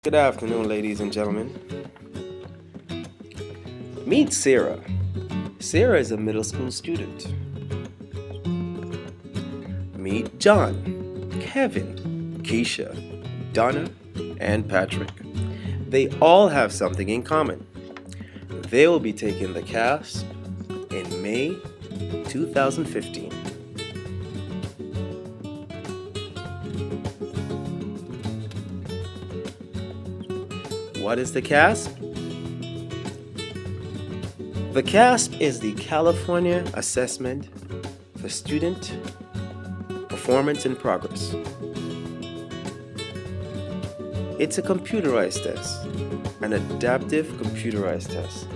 Good afternoon, ladies and gentlemen. Meet Sarah. Sarah is a middle school student. Meet John, Kevin, Keisha, Donna, and Patrick. They all have something in common. They will be taking the CASP in May 2015. What is the CASP? The CASP is the California Assessment for Student Performance and Progress. It's a computerized test, an adaptive computerized test.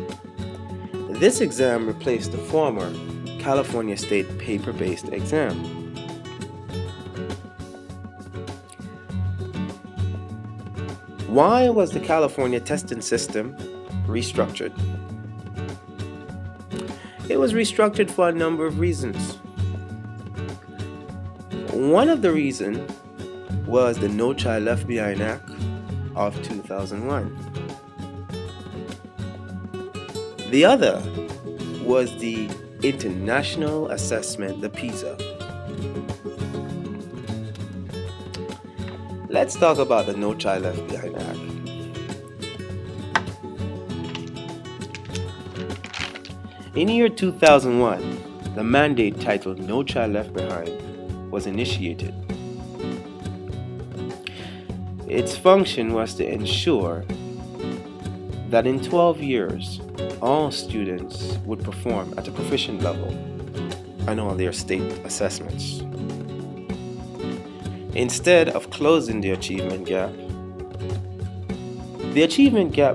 This exam replaced the former California State paper-based exam. Why was the California testing system restructured? It was restructured for a number of reasons. One of the reasons was the No Child Left Behind Act of 2001. The other was the international assessment, the PISA. Let's talk about the No Child Left Behind Act. In the year 2001, the mandate titled No Child Left Behind was initiated. Its function was to ensure that in 12 years, all students would perform at a proficient level on all their state assessments. Instead of closing the achievement gap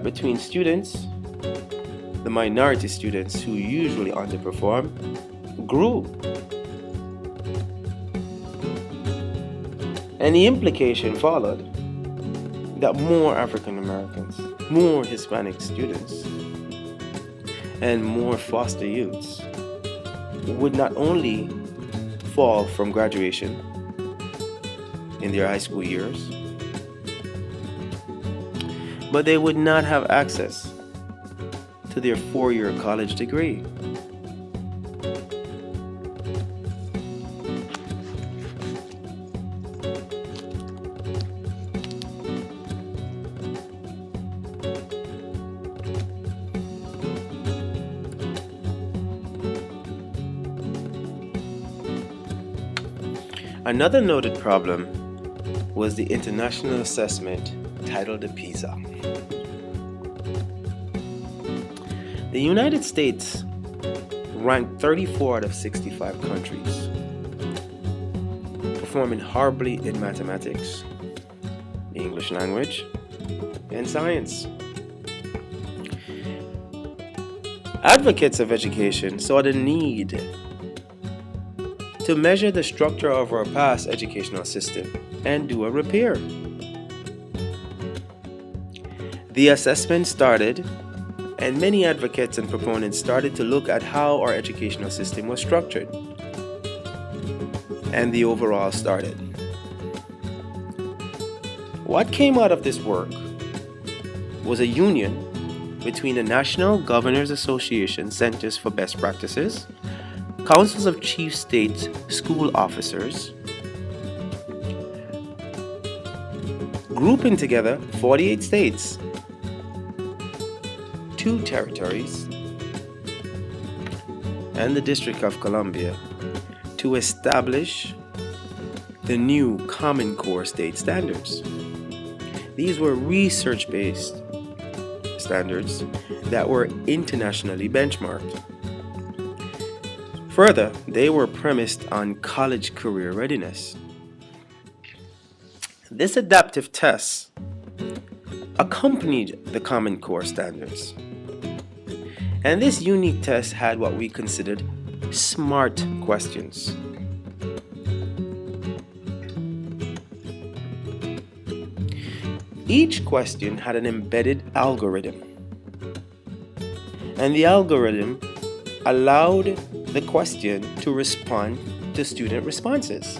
between students, the minority students who usually underperform, grew. And the implication followed that more African Americans, more Hispanic students, and more foster youths would not only fall from graduation in their high school years, but they would not have access to their 4-year college degree. Another noted problem was the international assessment titled the PISA. The United States ranked 34 out of 65 countries, performing horribly in mathematics, the English language, and science. Advocates of education saw the need to measure the structure of our past educational system and do a repair. The assessment started, and many advocates and proponents started to look at how our educational system was structured, and the overall started. What came out of this work was a union between the National Governors Association Centers for Best Practices, Councils of Chief State School Officers, grouping together 48 states, 2 territories, and the District of Columbia to establish the new Common Core State Standards. These were research-based standards that were internationally benchmarked. Further, they were premised on college career readiness. This adaptive test accompanied the Common Core standards. And this unique test had what we considered SMART questions. Each question had an embedded algorithm. And the algorithm allowed the question to respond to student responses.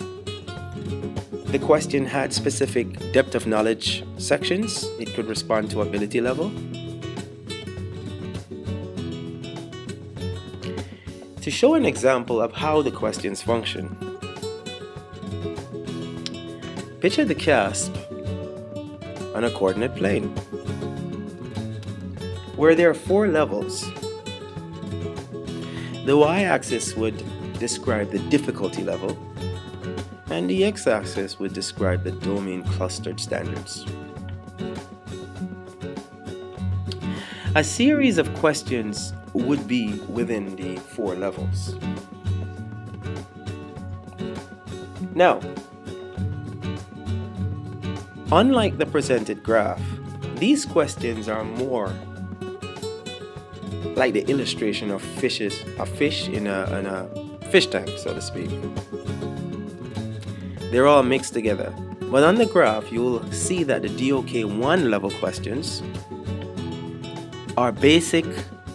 the question had specific depth of knowledge sections. It could respond to ability level. To show an example of how the questions function, picture the clasp on a coordinate plane, where there are 4 levels. The y-axis would describe the difficulty level, and the x-axis would describe the domain clustered standards. A series of questions would be within the 4 levels. Now, unlike the presented graph, these questions are more like the illustration of a fish in a fish tank, so to speak. They're all mixed together. But on the graph, you'll see that the DOK 1 level questions are basic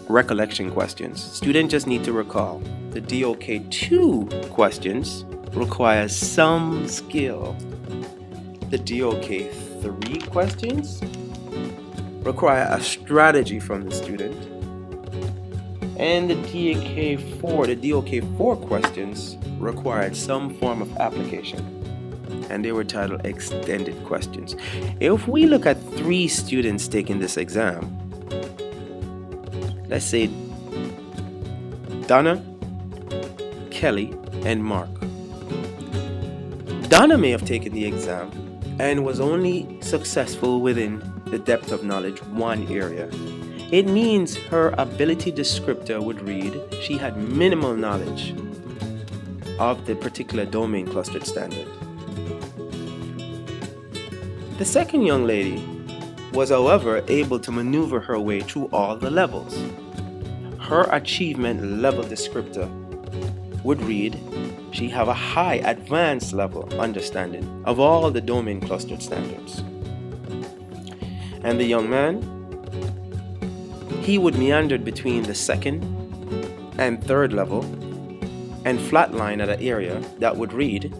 recollection questions. Students just need to recall. The DOK 2 questions require some skill. The DOK 3 questions require a strategy from the student. And the DOK 4 questions required some form of application, and they were titled extended questions. If we look at 3 students taking this exam, let's say Donna, Kelly, and Mark. Donna may have taken the exam and was only successful within the depth of knowledge 1 area. It means her ability descriptor would read she had minimal knowledge of the particular domain clustered standard. The second young lady was, however, able to maneuver her way through all the levels. Her achievement level descriptor would read she have a high advanced level understanding of all the domain clustered standards. And the young man, he would meander between the 2nd and 3rd level and flatline at an area that would read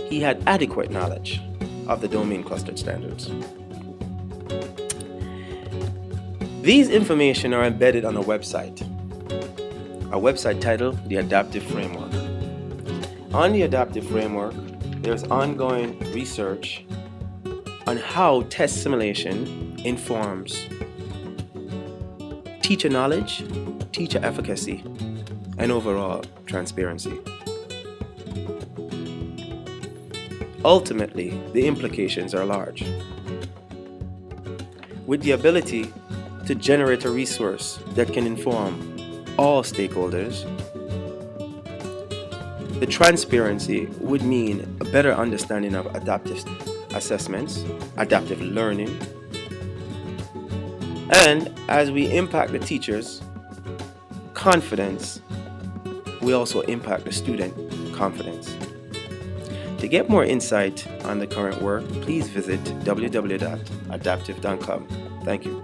he had adequate knowledge of the domain clustered standards. These information are embedded on a website titled The Adaptive Framework. On the Adaptive Framework, there's ongoing research on how test simulation informs teacher knowledge, teacher efficacy, and overall transparency. Ultimately, the implications are large. With the ability to generate a resource that can inform all stakeholders, the transparency would mean a better understanding of adaptive assessments, adaptive learning, and as we impact the teachers' confidence, we also impact the student confidence. To get more insight on the current work, please visit www.adaptive.com. Thank you.